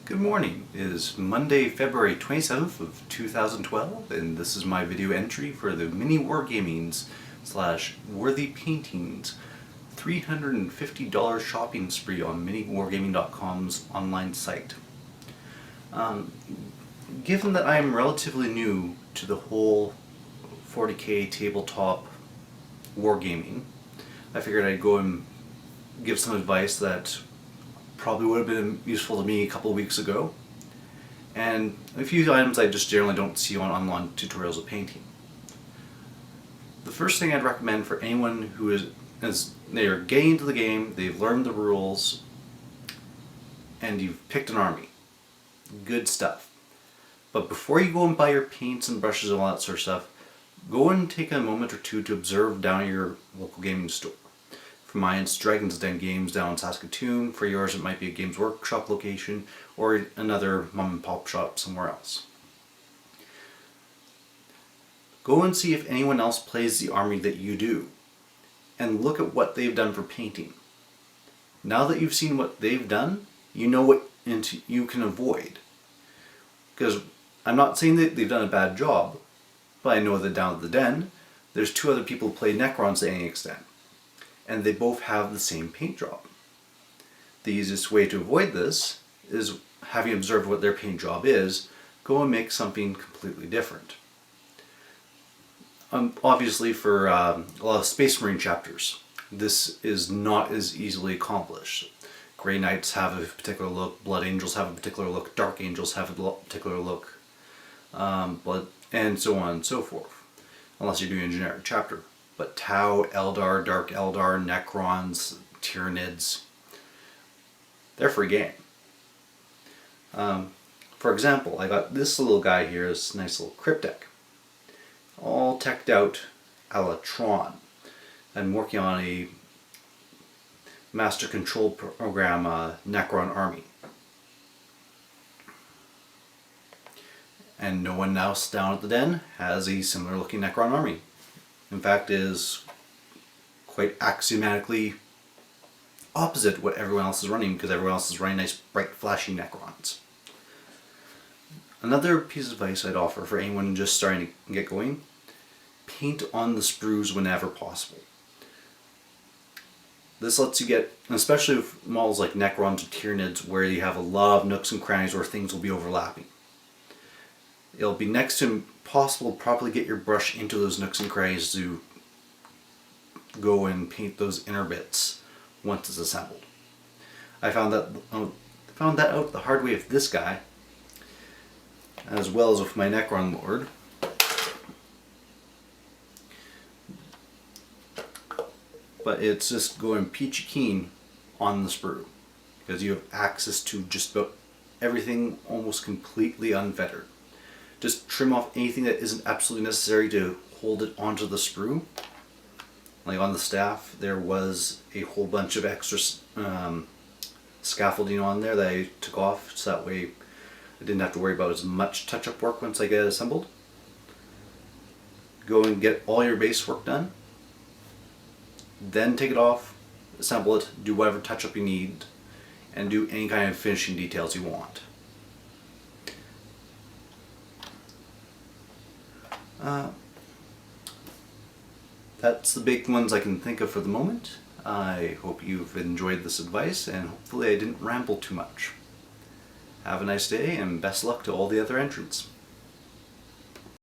Good morning. It is Monday, February 27th of 2012, and this is my video entry for the Mini Wargamings / Worthy Paintings $350 shopping spree on miniwargaming.com's online site. Given that I am relatively new to the whole 40k tabletop wargaming, I figured I'd go and give some advice that probably would have been useful to me a couple of weeks ago, and a few items I just generally don't see on online tutorials of painting. The first thing I'd recommend for anyone who is they are getting into the game, they've learned the rules, and you've picked an army. Good stuff. But before you go and buy your paints and brushes and all that sort of stuff, go and take a moment or two to observe down at your local gaming store. For mine, it's Dragon's Den Games down in Saskatoon. For yours, it might be a Games Workshop location or another mom and pop shop somewhere else. Go and see if anyone else plays the army that you do, and look at what they've done for painting. Now that you've seen what they've done, you know what you can avoid. Because I'm not saying that they've done a bad job, but I know that down at the den, there's two other people who play Necrons to any extent, and they both have the same paint job. The easiest way to avoid this is, having observed what their paint job is, go and make something completely different. Obviously for a lot of Space Marine chapters, this is not as easily accomplished. Grey Knights have a particular look, Blood Angels have a particular look, Dark Angels have a particular look, and so on and so forth, unless you're doing a generic chapter. But Tau, Eldar, Dark Eldar, Necrons, Tyranids, they're free game. For example, I got this little guy here, this nice little Cryptek, all teched out a la Tron. I'm working on a Master Control Program Necron army. And no one else down at the den has a similar looking Necron army. In fact, is quite axiomatically opposite what everyone else is running, because everyone else is running nice, bright, flashy Necrons. Another piece of advice I'd offer for anyone just starting to get going: paint on the sprues whenever possible. This lets you get, especially with models like Necrons or Tyranids, where you have a lot of nooks and crannies where things will be overlapping. It'll be next to impossible to properly get your brush into those nooks and crannies to go and paint those inner bits once it's assembled. I found that out the hard way with this guy, as well as with my Necron Lord. But it's just going peachy keen on the sprue, because you have access to just about everything almost completely unfettered. Just trim off anything that isn't absolutely necessary to hold it onto the sprue. Like on the staff, there was a whole bunch of extra scaffolding on there that I took off, so that way I didn't have to worry about as much touch-up work once I get it assembled. Go and get all your base work done, then take it off, assemble it, do whatever touch-up you need, and do any kind of finishing details you want. That's the big ones I can think of for the moment. I hope you've enjoyed this advice, and hopefully I didn't ramble too much. Have a nice day, and best luck to all the other entrants.